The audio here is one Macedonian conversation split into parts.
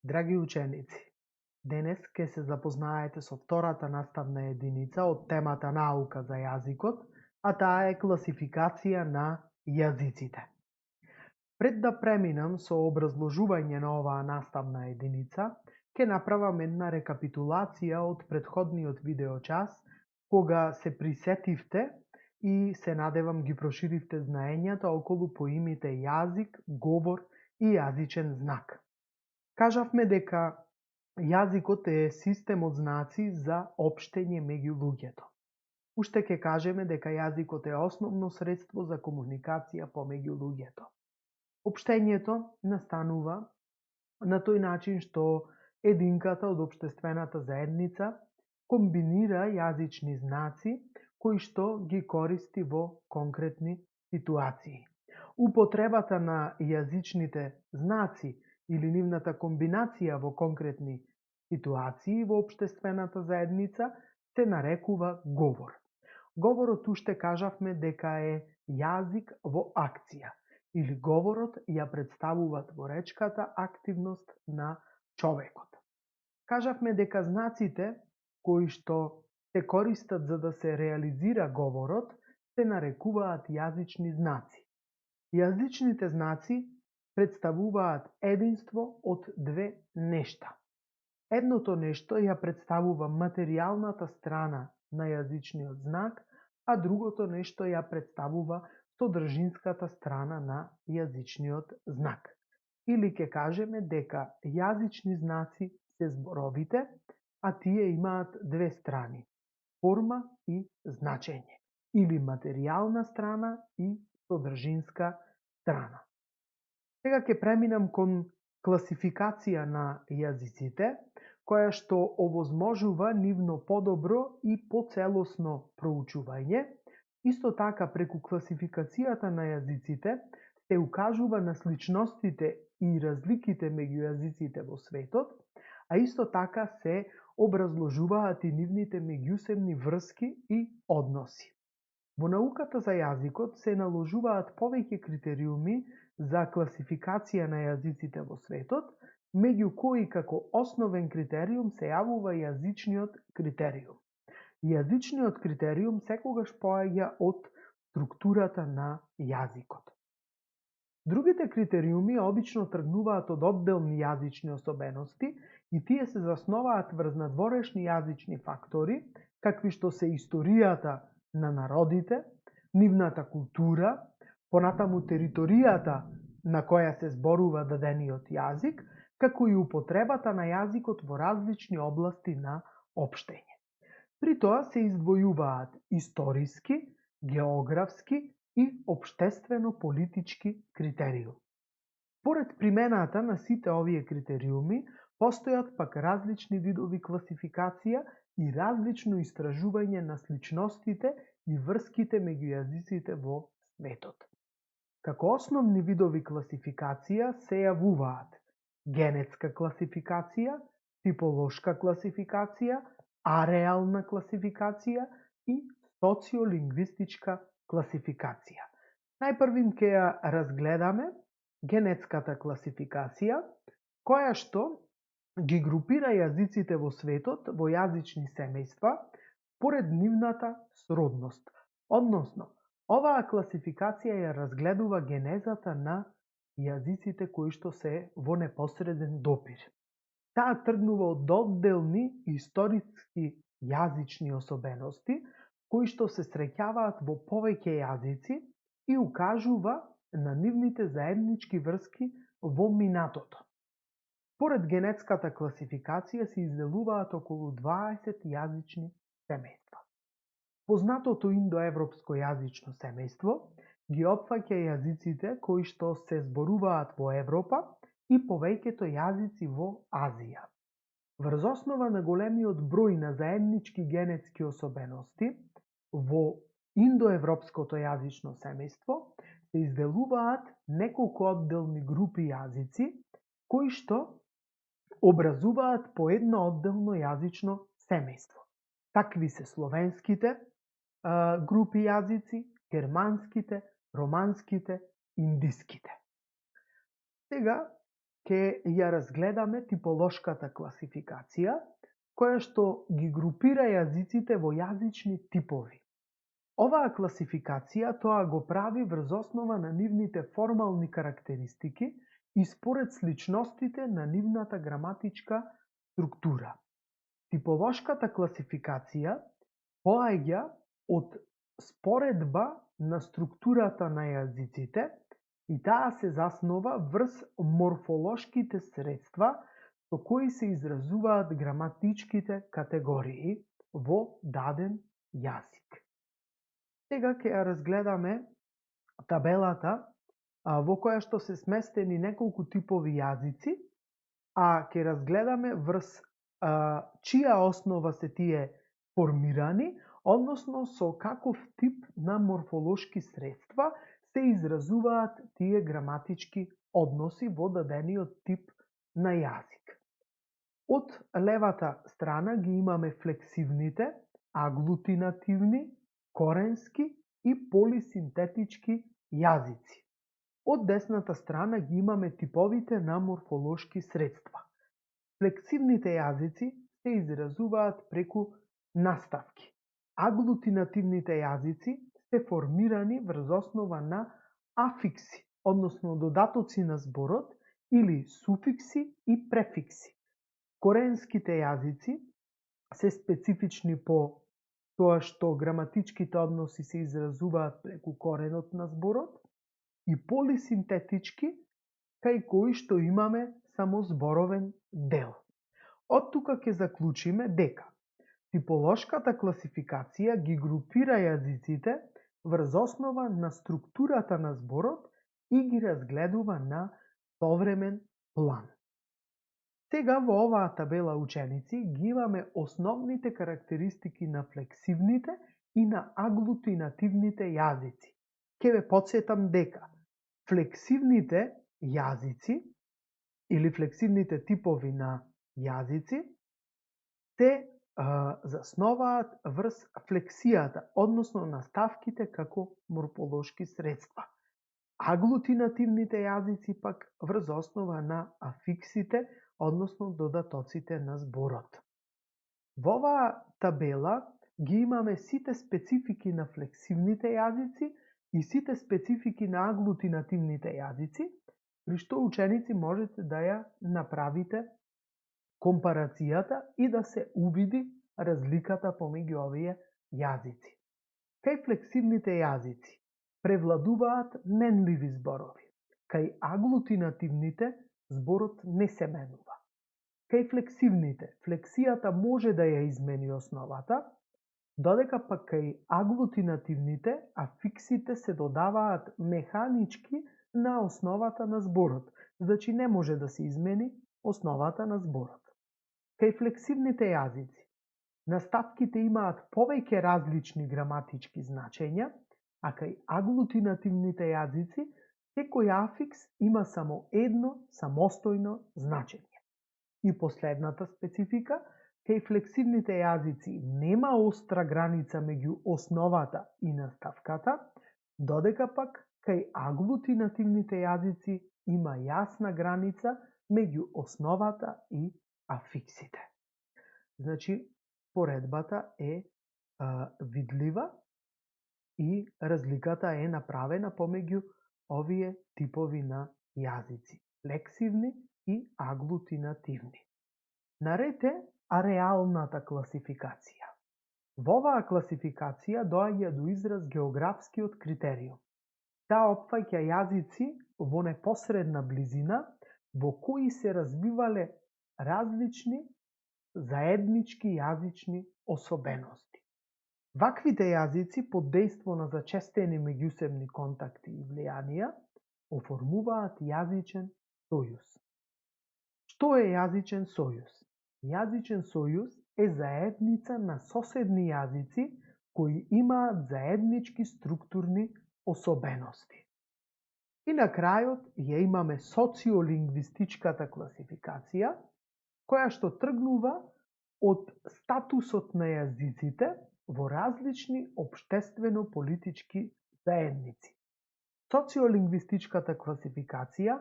Драги ученици, денес ќе се запознаете со втората наставна единица од темата наука за јазикот, а таа е класификација на јазиците. Пред да преминам со образложување на оваа наставна единица, ќе направам една рекапитулација од претходниот видеочас, кога се присетивте и се надевам ги проширивте знаењата околу поимите јазик, говор и јазичен знак. Кажавме дека јазикот е систем од знаци за општење меѓу луѓето. Уште ќе кажеме дека јазикот е основно средство за комуникација помеѓу луѓето. Општењето настанува на тој начин што единката од општествената заедница комбинира јазични знаци кои што ги користи во конкретни ситуации. Употребата на јазичните знаци или нивната комбинација во конкретни ситуации во општествената заедница се нарекува говор. Говорот уште кажавме дека е јазик во акција или говорот ја представува творечката активност на човекот. Кажавме дека знаците кои што се користат за да се реализира говорот се нарекуваат јазични знаци. Јазичните знаци представуваат единство од две нешта. Едното нешто ја представува материјалната страна на јазичниот знак, а другото нешто ја представува содржинската страна на јазичниот знак. Или ќе кажеме дека јазични знаци се зборовите, а тие имаат две страни – форма и значење, или материјална страна и содржинска страна. Сега ќе преминам кон класификација на јазиците, која што овозможува нивно подобро и поцелосно проучување. Исто така, преку класификацијата на јазиците се укажува на сличностите и разликите меѓу јазиците во светот, а исто така се образложуваат и нивните меѓусебни врски и односи. Во науката за јазикот се наложуваат повеќе критериуми за класификација на јазиците во светот, меѓу кои како основен критериум се јавува јазичниот критериум. Јазичниот критериум секогаш поаѓа од структурата на јазикот. Другите критериуми обично тргнуваат од одделни јазични особености и тие се засноваат врз надворешни јазични фактори, какви што се историјата на народите, нивната култура, понатаму територијата на која се зборува дадениот јазик, како и употребата на јазикот во различни области на општење. При тоа се издвојуваат историски, географски и општествено-политички критериуми. Поред примената на сите овие критериуми, постојат пак различни видови класификација и различно истражување на сличностите и врските меѓу јазиците во светот. Како основни видови класификација се јавуваат генетска класификација, типолошка класификација, ареална класификација и социолингвистичка класификација. Најпрвин ќе ја разгледаме генетската класификација, која што ги групира јазиците во светот во јазични семејства поред нивната сродност. Односно, оваа класификација ја разгледува генезата на јазиците кои што се во непосреден допир. Таа тргнува од одделни историски јазични особености, кои што се среќаваат во повеќе јазици и укажува на нивните заеднички врски во минатото. Поред генетската класификација се изделуваат околу 20 јазични семејства. Познатото индоевропско јазично семејство ги опфаќа јазиците кои што се зборуваат во Европа и повеќето јазици во Азија. Врз основа на големиот број на заеднички генетски особености во индоевропското јазично семејство се изделуваат неколку одделни групи јазици кои што образуваат по едно одделно јазично семејство. Такви се словенските групи јазици, германските, романските, индиските. Сега ќе ја разгледаме типолошката класификација, која што ги групира јазиците во јазични типови. Оваа класификација тоа го прави врз основа на нивните формални карактеристики и според сличностите на нивната граматичка структура. Типолошката класификација поаѓа од споредба на структурата на јазиците и таа се заснова врз морфолошките средства со кои се изразуваат граматичките категории во даден јазик. Сега ќе ја разгледаме табелата во која што се сместени неколку типови јазици, а ќе разгледаме врз чија основа се тие формирани, односно со каков тип на морфолошки средства се изразуваат тие граматички односи во дадениот тип на јазик. Од левата страна ги имаме флексивните, аглутинативни, коренски и полисинтетички јазици. Од десната страна ги имаме типовите на морфолошки средства. Флексивните јазици се изразуваат преку наставки. Аглутинативните јазици се формирани врз основа на афикси, односно додатоци на зборот, или суфикси и префикси. Коренските јазици се специфични по тоа што граматичките односи се изразуваат преку коренот на зборот, и полисинтетички, кај кои што имаме само зборовен дел. Од тука ќе заклучиме дека типолошката класификација ги групира јазиците врз основа на структурата на зборот и ги разгледува на современ план. Сега во оваа табела, ученици, ги имаме основните карактеристики на флексивните и на аглутинативните јазици. Ќе ве потсетам дека флексивните јазици или флексивните типови на јазици се засноваат врз флексијата, односно наставките како морфолошки средства. Аглутинативните јазици пак врз основа на афиксите, односно додатоците на зборот. Во оваа табела ги имаме сите специфики на флексивните јазици и сите специфики на аглутинативните јазици, при што, ученици, можете да ја направите компарацијата и да се увиди разликата помеѓу овие јазици. Кај флексивните јазици превладуваат менливи зборови, кај аглутинативните зборот не се менува. Кај флексивните, флексијата може да ја измени основата, додека пак кај аглутинативните афиксите се додаваат механички на основата на зборот, значи не може да се измени основата на зборот. Кај флексивните јазици, наставките имаат повеќе различни граматички значења, а кај аглутинативните јазици, секој афикс има само едно самостојно значење. И последната специфика, кај флексивните јазици нема остра граница меѓу основата и наставката, додека пак кај аглутинативните јазици има јасна граница меѓу основата и афиксите. Значи, поредбата е видлива и разликата е направена помеѓу овие типови на јазици, флексивни и аглутинативни. Наред е ареалната класификација. Во оваа класификација доаѓа до израз географскиот критериум. Таа опфаќа јазици во непосредна близина во кои се развивале различни заеднички јазични особености. Ваквите јазици под дејство на зачестени меѓусебни контакти и влијанија оформуваат јазичен сојуз. Што е јазичен сојуз? Јазичен сојуз е заедница на соседни јазици кои имаат заеднички структурни особености. И на крајот ја имаме социолингвистичката класификација, која што тргнува од статусот на јазиците во различни општествено-политички заедници. Социолингвистичката класификација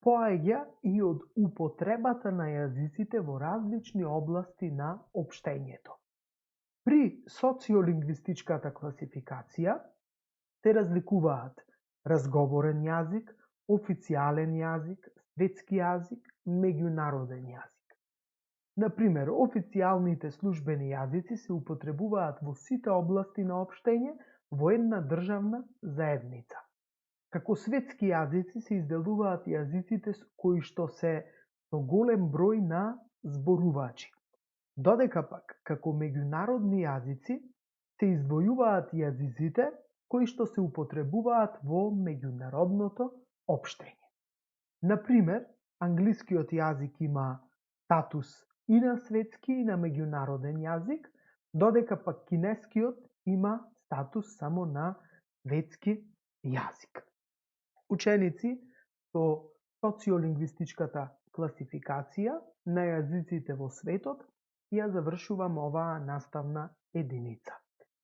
поаѓа и од употребата на јазиците во различни области на општењето. При социолингвистичката класификација се разликуваат разговорен јазик, официјален јазик, светски јазик, меѓународен јазик. Например, официјалните службени јазици се употребуваат во сите области на општење во една државна заедница. Како светски јазици се изделуваат јазиците кои што се со голем број на зборувачи, додека пак како меѓународни јазици се издвојуваат јазиците кои што се употребуваат во меѓународното општење. Например, англискиот јазик има статус и на светски и на меѓународен јазик, додека пак кинескиот има статус само на светски јазик. Ученици со социолингвистичката класификација на јазиците во светот ја завршувам оваа наставна единица.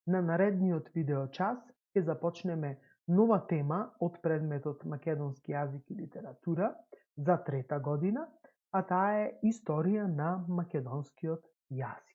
На наредниот видео час ќе започнеме нова тема од предметот македонски јазик и литература за трета година, а таа е историја на македонскиот јазик.